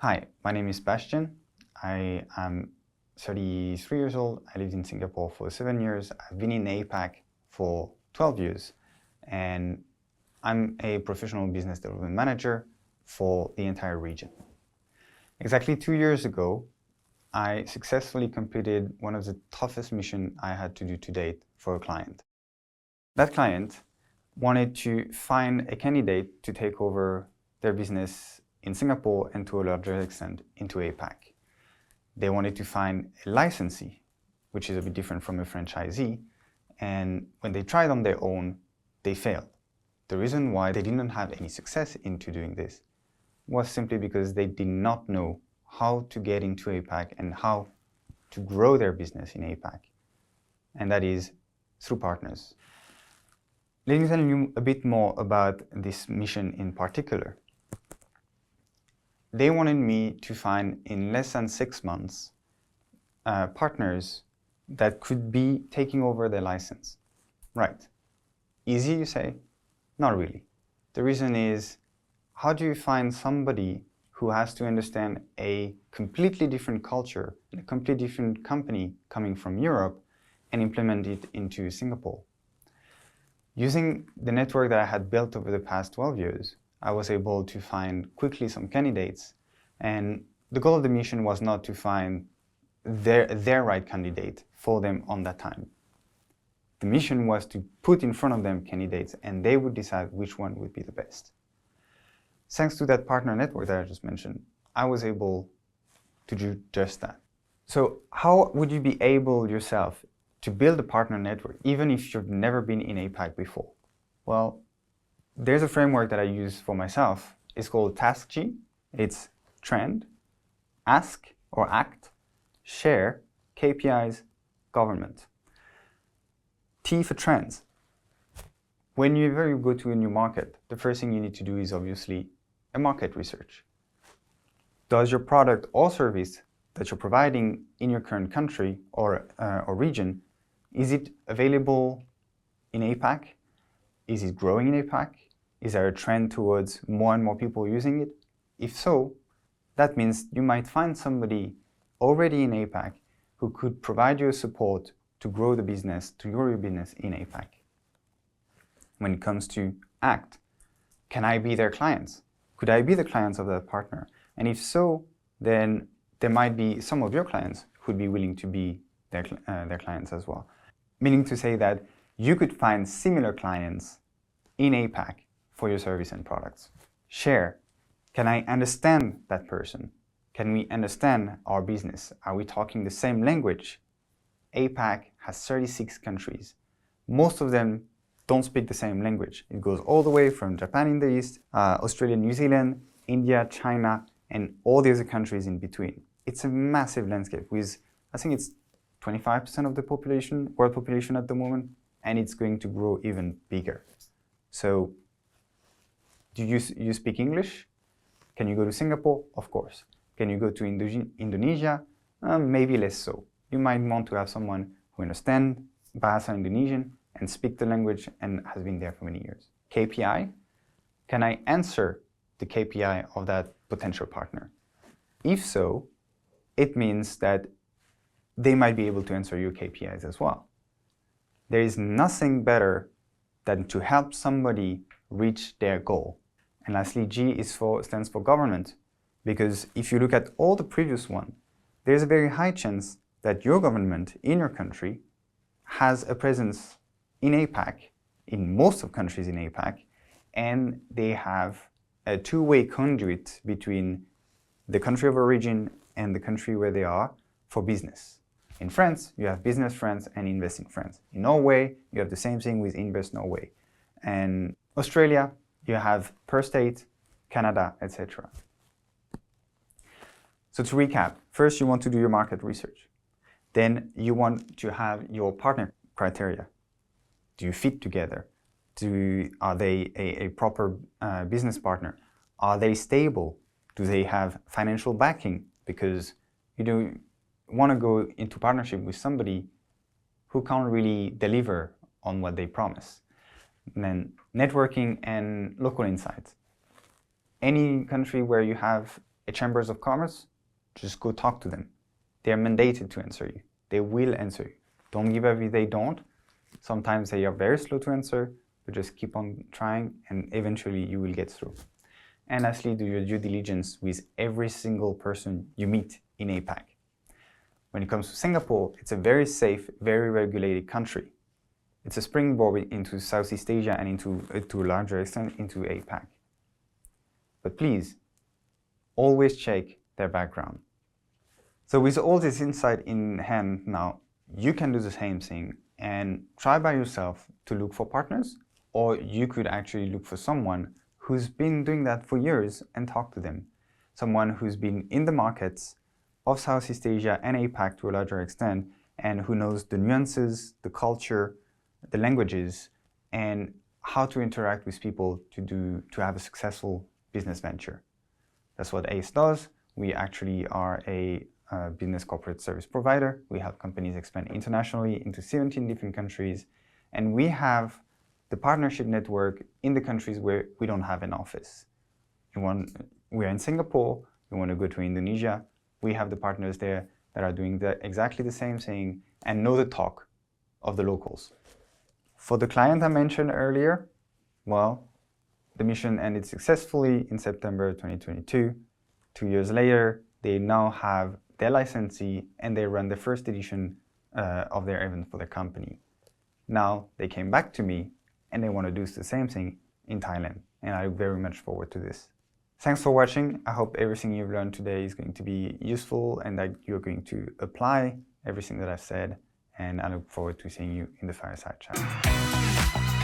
Hi, my name is Bastien. I am 33 years old. I lived in Singapore for 7 years. I've been in APAC for 12 years. And I'm a professional business development manager for the entire region. Exactly 2 years ago, I successfully completed one of the toughest missions I had to do to date for a client. That client wanted to find a candidate to take over their business in Singapore and to a larger extent into APAC. They wanted to find a licensee, which is a bit different from a franchisee, and when they tried on their own, they failed. The reason why they didn't have any success into doing this was simply because they did not know how to get into APAC and how to grow their business in APAC, and that is through partners. Let me tell you a bit more about this mission in particular. They wanted me to find in less than 6 months partners that could be taking over their license. Right. Easy, you say? Not really. The reason is, how do you find somebody who has to understand a completely different culture, a completely different company coming from Europe, and implement it into Singapore? Using the network that I had built over the past 12 years, I was able to find quickly some candidates, and the goal of the mission was not to find their right candidate for them on that time. The mission was to put in front of them candidates, and they would decide which one would be the best. Thanks to that partner network that I just mentioned, I was able to do just that. So how would you be able yourself to build a partner network, even if you've never been in APAC before? Well, there's a framework that I use for myself. It's called TASKG. It's trend, ask or act, share, KPIs, government. T for trends. Whenever you go to a new market, the first thing you need to do is obviously a market research. Does your product or service that you're providing in your current country or region, is it available in APAC? Is it growing in APAC? Is there a trend towards more and more people using it? If so, that means you might find somebody already in APAC who could provide you support to grow the business, to grow your business in APAC. When it comes to act, can I be their clients? Could I be the clients of that partner? And if so, then there might be some of your clients who'd be willing to be their clients as well. Meaning to say that you could find similar clients in APAC for your service and products. Share. Can I understand that person? Can we understand our business? Are we talking the same language? APAC has 36 countries. Most of them don't speak the same language. It goes all the way from Japan in the east, Australia, New Zealand, India, China, and all the other countries in between. It's a massive landscape with, I think it's 25% of the population, world population at the moment, and it's going to grow even bigger. So, do you speak English? Can you go to Singapore? Of course. Can you go to Indonesia? Maybe less so. You might want to have someone who understands Bahasa Indonesian and speak the language and has been there for many years. KPI, can I answer the KPI of that potential partner? If so, it means that they might be able to answer your KPIs as well. There is nothing better than to help somebody reach their goal. And lastly, G stands for government, because if you look at all the previous one, there's a very high chance that your government in your country has a presence in APAC, in most of countries in APAC, and they have a two-way conduit between the country of origin and the country where they are for business. In France, you have Business France and Invest in France. In Norway, you have the same thing with Invest Norway. And Australia, you have per state, Canada, etc. So to recap, first you want to do your market research. Then you want to have your partner criteria. Do you fit together? Are they a proper business partner? Are they stable? Do they have financial backing? Because you don't want to go into partnership with somebody who can't really deliver on what they promise. And then networking and local insights. Any country where you have a chambers of commerce, just go talk to them. They're mandated to answer you. They will answer you. Don't give up if they don't. Sometimes they are very slow to answer, but just keep on trying and eventually you will get through. And lastly, do your due diligence with every single person you meet in APAC. When it comes to Singapore, it's a very safe, very regulated country. It's a springboard into Southeast Asia and to a larger extent into APAC. But please, always check their background. So with all this insight in hand now, you can do the same thing and try by yourself to look for partners, or you could actually look for someone who's been doing that for years and talk to them. Someone who's been in the markets of Southeast Asia and APAC to a larger extent, and who knows the nuances, the culture, the languages, and how to interact with people to have a successful business venture. That's what ACE does. We actually are a business corporate service provider. We help companies expand internationally into 17 different countries, and we have the partnership network in the countries where we don't have an office. We're in Singapore, you want to go to Indonesia, we have the partners there that are doing exactly the same thing and know the talk of the locals. For the client I mentioned earlier, well, the mission ended successfully in September 2022. 2 years later, they now have their licensee and they run the first edition of their event for their company. Now they came back to me and they want to do the same thing in Thailand, and I look very much forward to this. Thanks for watching. I hope everything you've learned today is going to be useful and that you're going to apply everything that I've said, and I look forward to seeing you in the fireside chat.